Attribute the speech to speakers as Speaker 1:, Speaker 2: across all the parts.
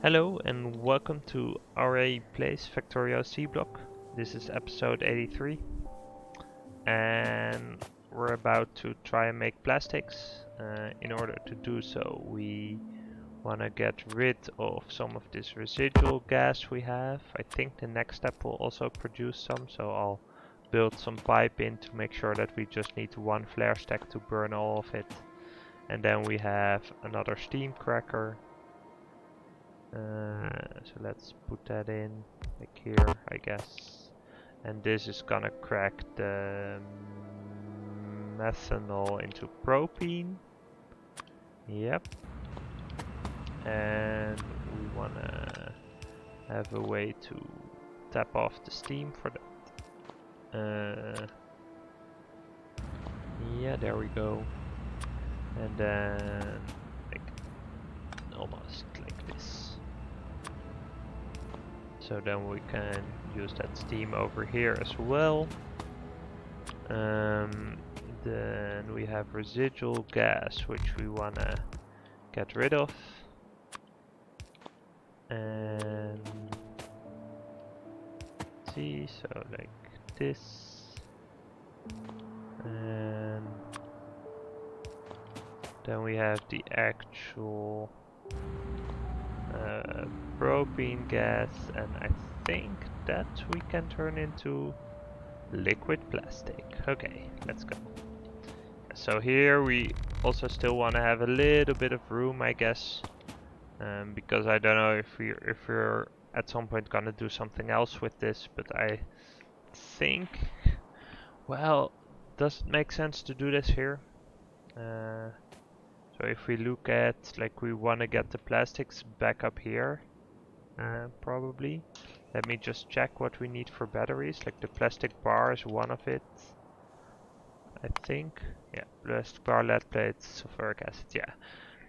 Speaker 1: Hello and welcome to Aurei Plays Factorio Seablock. This is episode 83 and we're about to try and make plastics. In order to do so we want to get rid of some of this residual gas we have. I think the next step will also produce some, so I'll build some pipe in to make sure that we just need one flare stack to burn all of it. And then we have another steam cracker. So let's put that in, like here, I guess. And this is gonna crack the methanol into propene. Yep. And we wanna have a way to tap off the steam for that. Yeah, there we go. And then, like, almost like this. So then we can use that steam over here as well. Then we have residual gas, which we wanna get rid of. And see, so like this. And then we have the actual propane gas, and I think that we can turn into liquid plastic. Okay, let's go. So here we also still want to have a little bit of room, I guess, because I don't know if we're at some point gonna do something else with this, but I think, well, does it make sense to do this here? So if we look at, like, we want to get the plastics back up here, probably. Let me just check what we need for batteries. Like the plastic bar is one of it, I think. Yeah, plastic bar, lead plates, sulfuric acid, yeah.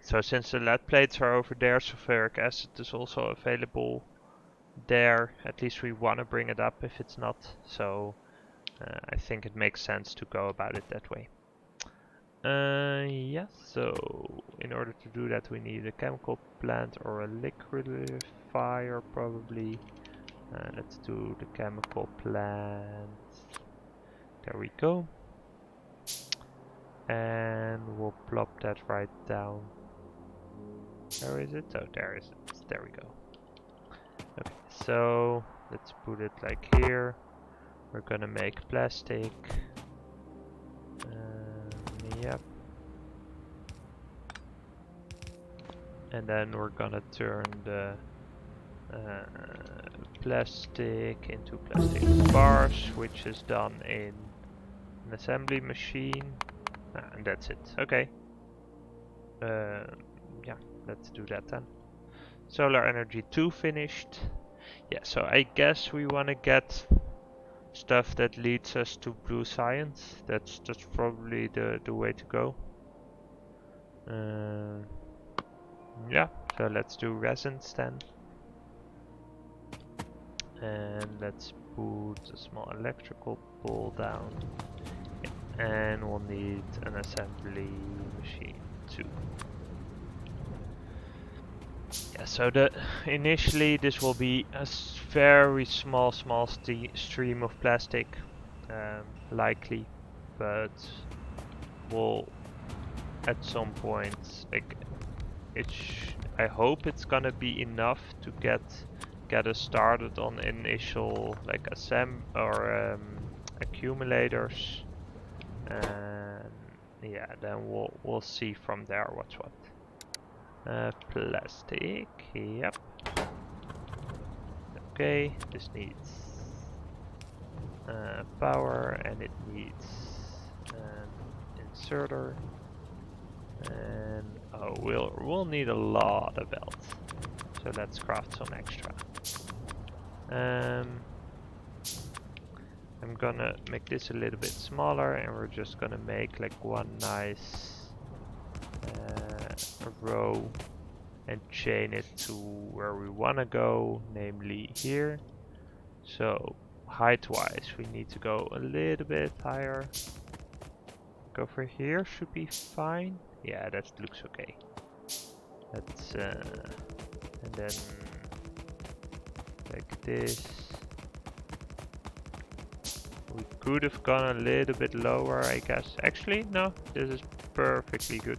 Speaker 1: So since the lead plates are over there, sulfuric acid is also available there. At least we want to bring it up if it's not. So I think it makes sense to go about it that way. Yeah, so in order to do that we need a chemical plant or a liquefier probably. Let's do the chemical plant. There we go. And we'll plop that right down. Where is it? Oh, there is it. There we go. Okay, so let's put it like here. We're gonna make plastic. Yep. And then we're gonna turn the plastic into plastic bars, which is done in an assembly machine. And that's it. Okay. Yeah, let's do that then. Solar energy 2 finished. Yeah, so I guess we want to get stuff that leads us to blue science. That's probably the way to go. Yeah, so let's do resins then. And let's put a small electrical pole down. Yeah. And we'll need an assembly machine too. Yeah, so initially this will be a very small stream of plastic, likely, but we'll at some point, like, I hope it's gonna be enough to get us started on initial, like, accumulators, and yeah, then we'll see from there what's what. Plastic, yep. Okay, this needs power, and it needs an inserter, and oh, we'll need a lot of belts, so let's craft some extra. I'm gonna make this a little bit smaller, and we're just gonna make like one nice row and chain it to where we want to go, namely here. So height wise we need to go a little bit higher. Go for here should be fine. Yeah, that looks okay. Let's and then like this. We could have gone a little bit lower, I guess. Actually, no, this is perfectly good.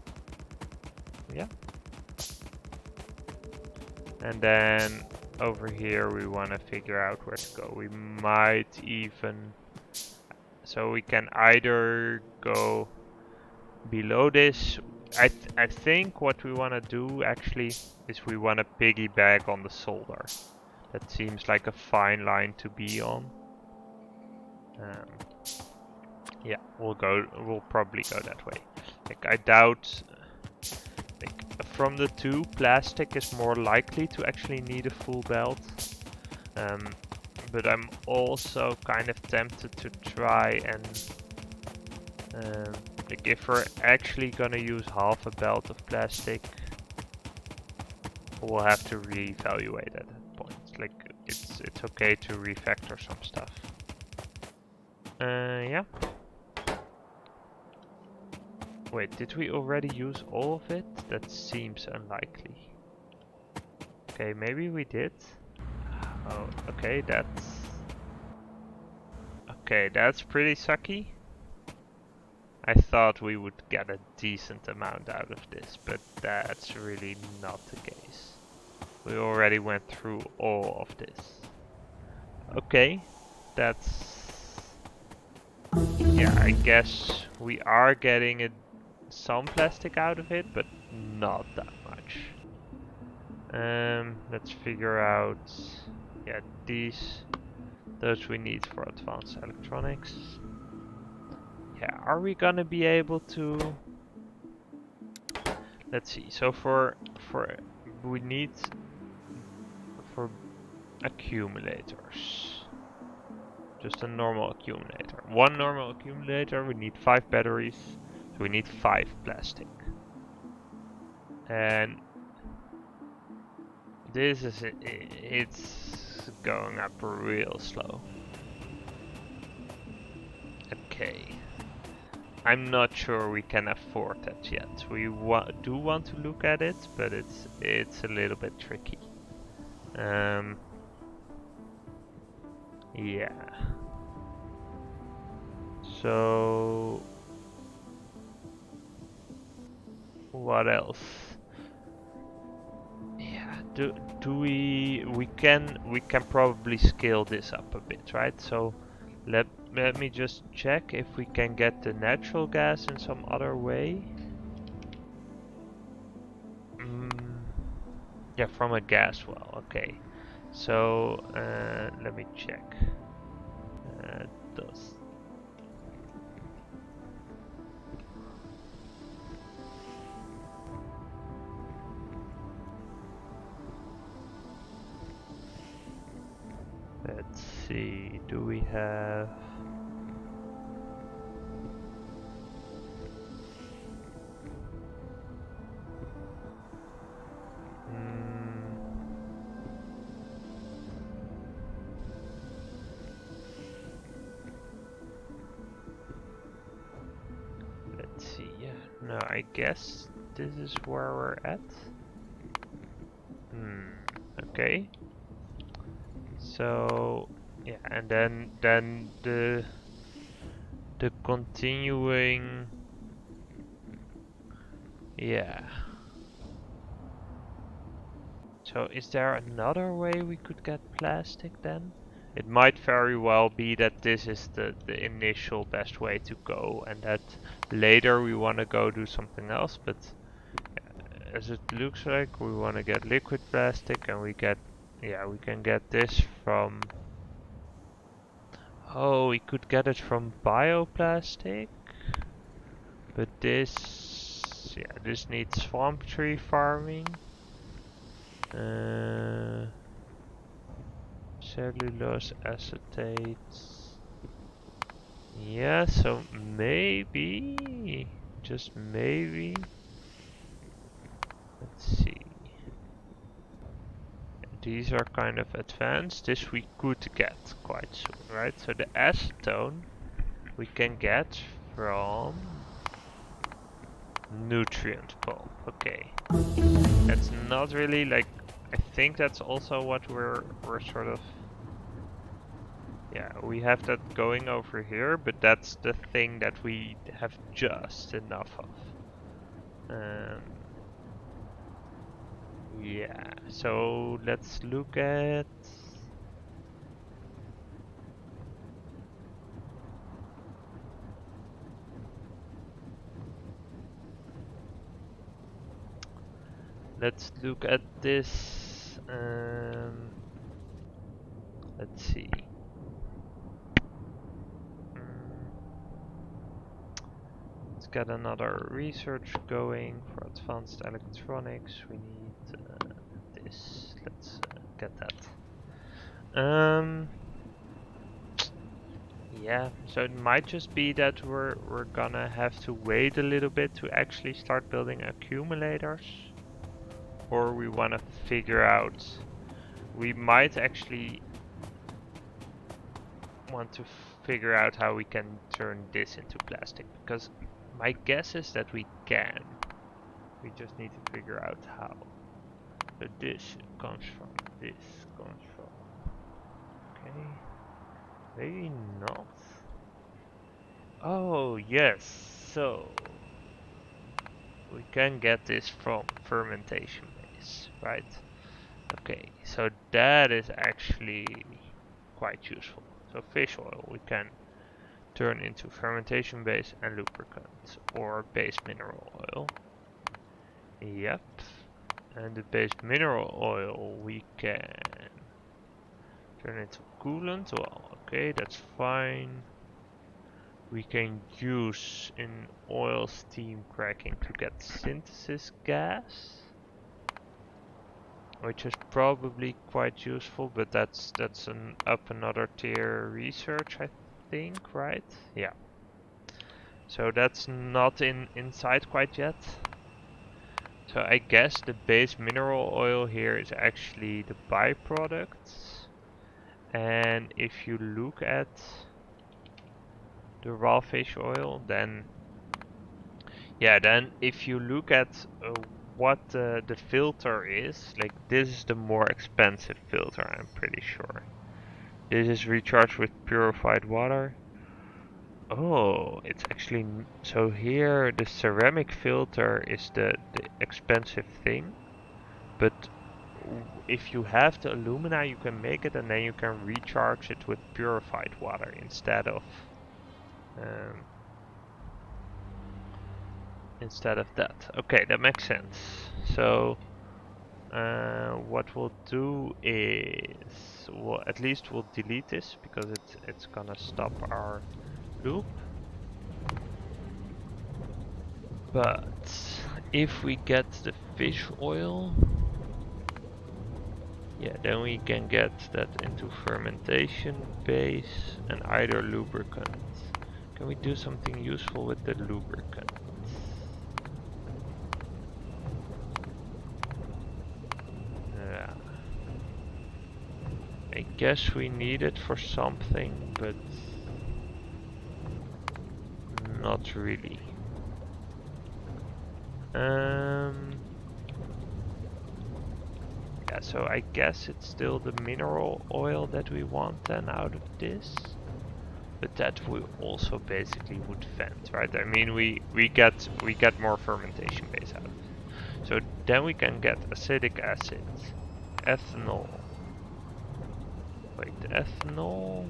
Speaker 1: Yeah. And then over here we want to figure out where to go. We might even... So we can either go below this. I think what we want to do actually is we want to piggyback on the solder. That seems like a fine line to be on. Yeah, we'll probably go that way. Like, I doubt, like, from the two, plastic is more likely to actually need a full belt. But I'm also kind of tempted to try and, like, if we're actually gonna use half a belt of plastic, we'll have to reevaluate at that point. Like, it's okay to refactor some stuff. Yeah. Wait, did we already use all of it? That seems unlikely. Okay, maybe we did. Oh, okay, that's pretty sucky. I thought we would get a decent amount out of this, but that's really not the case. We already went through all of this. Okay, that's... Yeah, I guess we are getting some plastic out of it, but not that much. Let's figure out... Yeah, those we need for advanced electronics. Yeah, are we gonna be able to... Let's see, so we need for accumulators. Just a normal accumulator. One normal accumulator, we need 5 batteries, so we need 5 plastic. And this is it's going up real slow. Okay. I'm not sure we can afford that yet. We do want to look at it, but it's a little bit tricky. Yeah. So what else? Yeah. Do we can probably scale this up a bit, right? So let me just check if we can get the natural gas in some other way. Yeah, from a gas well. Okay. So let me check. Does let's see. Do we have? Let's see. Yeah. No, I guess this is where we're at. Okay. So yeah, and then the continuing. Yeah. So is there another way we could get plastic then? It might very well be that this is the initial best way to go, and that later we want to go do something else, but as it looks like we want to get liquid plastic, and we can get this from... Oh, we could get it from bioplastic, but this needs swamp tree farming. Cellulose acetate. Yeah, so maybe, just maybe. Let's see. These are kind of advanced. This we could get quite soon, right? So the acetone we can get from nutrient pulp. Okay. That's not really like... I think that's also what we're sort of, yeah, we have that going over here, but that's the thing that we have just enough of. Yeah, so let's look at, let's look at this. Let's see. Let's get another research going for advanced electronics. We need this. Let's get that. Yeah, so it might just be that we're gonna have to wait a little bit to actually start building accumulators, or we want to figure out. We might actually want to figure out how we can turn this into plastic, because my guess is that we can. We just need to figure out how. So this comes from this comes from. Okay, maybe not. Oh yes, so we can get this from fermentation base, right? Okay, so that is actually quite useful. So fish oil we can turn into fermentation base and lubricant, or base mineral oil. Yep. And the base mineral oil we can turn into coolant. Well, okay, that's fine. We can use in oil steam cracking to get synthesis gas, which is probably quite useful, but that's an up another tier research, I think, right? Yeah. So that's not inside quite yet. So I guess the base mineral oil here is actually the byproducts. And if you look at the raw fish oil, then yeah, then if you look at what the filter is, like this is the more expensive filter, I'm pretty sure. This is recharged with purified water. Oh, it's actually, so here the ceramic filter is the expensive thing, but if you have the alumina you can make it and then you can recharge it with purified water um, instead of that. Okay, that makes sense. So what we'll do is, well, at least we'll delete this because it's gonna stop our loop. But if we get the fish oil, yeah, then we can get that into fermentation base and either lubricant. Can we do something useful with the lubricant? Yeah. I guess we need it for something, but not really. Yeah, so I guess it's still the mineral oil that we want then out of this. But that we also basically would vent, right? I mean, we get more fermentation base out of it. So then we can get acetic acid, ethanol. Wait, ethanol,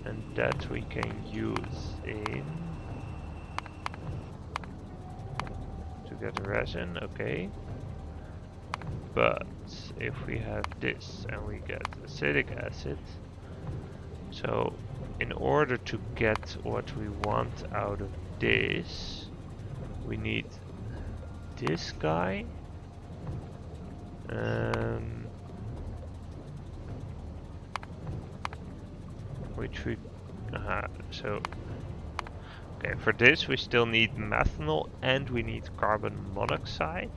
Speaker 1: and that we can use in to get resin. Okay. But if we have this and we get acetic acid, so in order to get what we want out of this, we need this guy. Which we, so, okay, for this we still need methanol and we need carbon monoxide.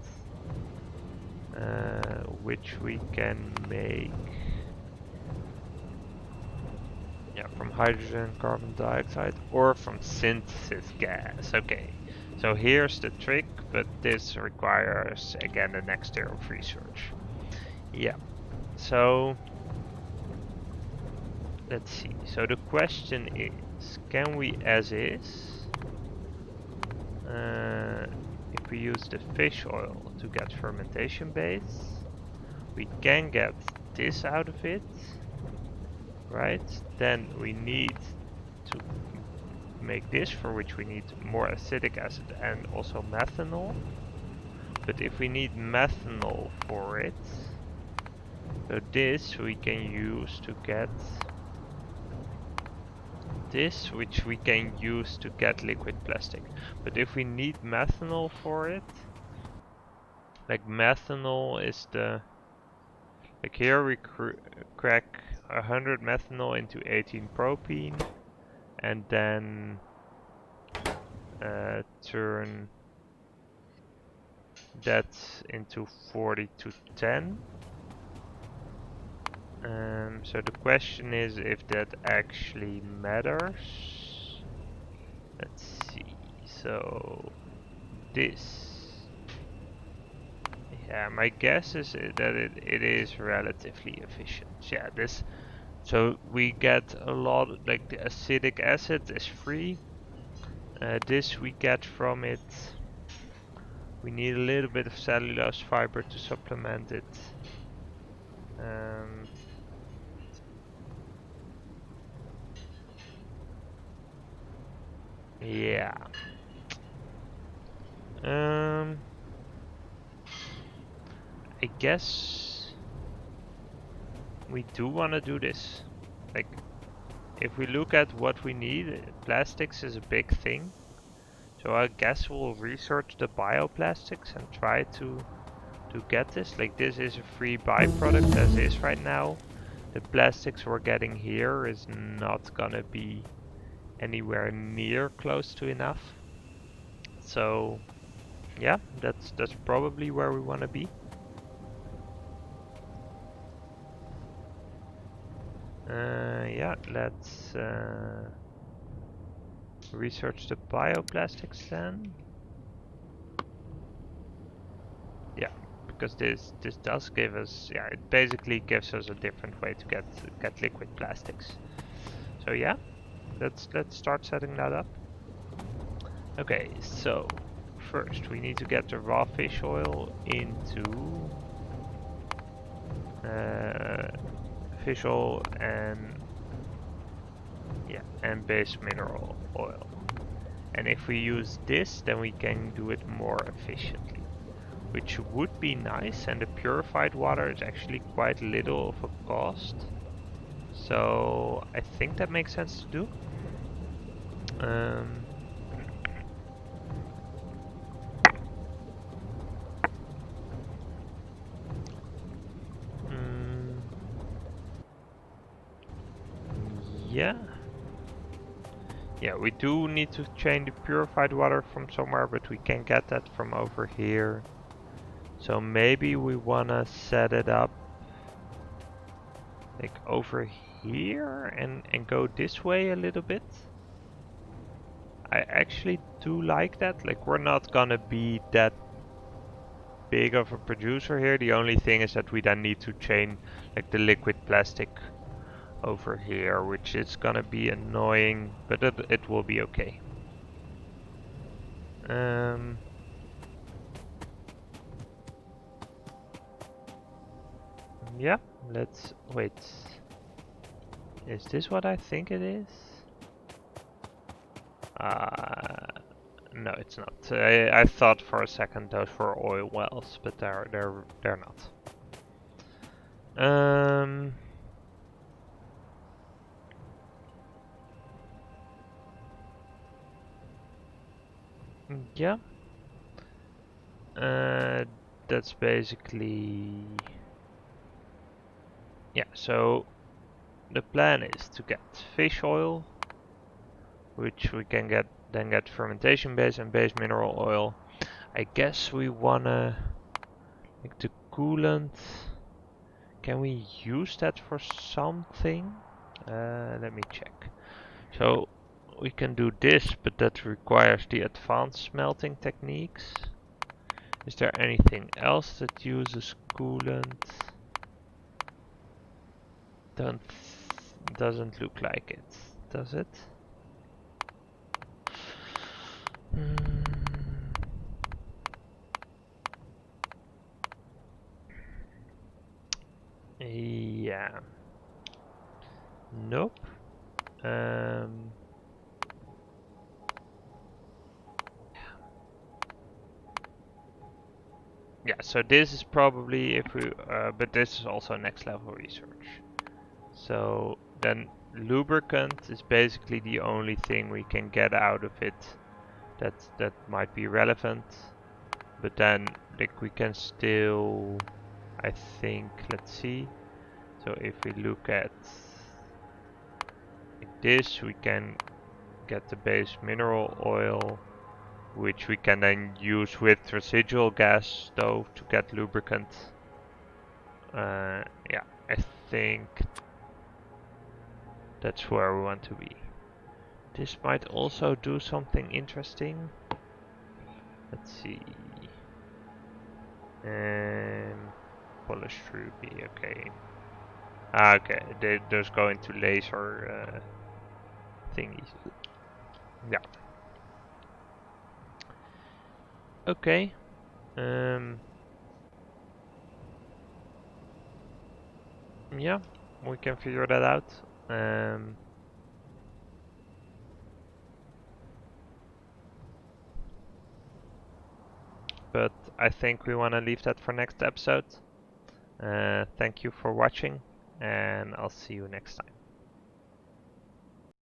Speaker 1: Which we can make, yeah, from hydrogen, carbon dioxide, or from synthesis gas. Okay, So here's the trick, but this requires again the next tier of research. Yeah, so let's see. So the question is, can we as is, if we use the fish oil to get fermentation base, we can get this out of it, right? Then we need to make this, for which we need more acetic acid and also methanol. But if we need methanol for it, so this we can use to get this, which we can use to get liquid plastic. But if we need methanol for it, like methanol is the, like here we crack 100 methanol into 18 propene and then turn that into 40 to 10. So the question is if that actually matters. Let's see. So this, yeah, my guess is that it is relatively efficient. Yeah, this. So we get a lot, like the acetic acid is free. This we get from it. We need a little bit of cellulose fiber to supplement it. Yeah. I guess we do want to do this. Like, if we look at what we need, plastics is a big thing. So I guess we'll research the bioplastics and try to get this. Like, this is a free byproduct as is right now. The plastics we're getting here is not gonna be anywhere near close to enough. So yeah, that's probably where we want to be. Yeah, let's research the bioplastics then. Yeah, because this does give us, yeah, it basically gives us a different way to get liquid plastics. So yeah, let's start setting that up. Okay, so first we need to get the raw fish oil into fish oil and yeah, and base mineral oil. And if we use this, then we can do it more efficiently, which would be nice. And the purified water is actually quite little of a cost, so I think that makes sense to do. Yeah. Yeah, we do need to change the purified water from somewhere, but we can get that from over here. So maybe we wanna set it up like over here and go this way a little bit. I actually do like that. Like, we're not gonna be that big of a producer here. The only thing is that we then need to chain like the liquid plastic over here, which is gonna be annoying, but it will be okay. Yeah, let's wait. Is this what I think it is? No, it's not. I thought for a second those were oil wells, but they're not. Yeah. That's basically, yeah. So the plan is to get fish oil, which we can get fermentation base and base mineral oil. I guess we wanna, like, the coolant. Can we use that for something? Let me check. So we can do this, but that requires the advanced smelting techniques. Is there anything else that uses coolant? Doesn't look like it, does it? Yeah. Nope. Yeah, so this is probably if we, but this is also next level research. So then lubricant is basically the only thing we can get out of it that might be relevant. But then like we can still, I think, let's see. So if we look at like this, we can get the base mineral oil, which we can then use with residual gas stove to get lubricant. Yeah, I think that's where we want to be. This might also do something interesting. Let's see. Polished ruby, okay. Okay, those go into laser thingies. Yeah. Okay. Yeah, we can figure that out. But I think we want to leave that for next episode. Thank you for watching, and I'll see you next time.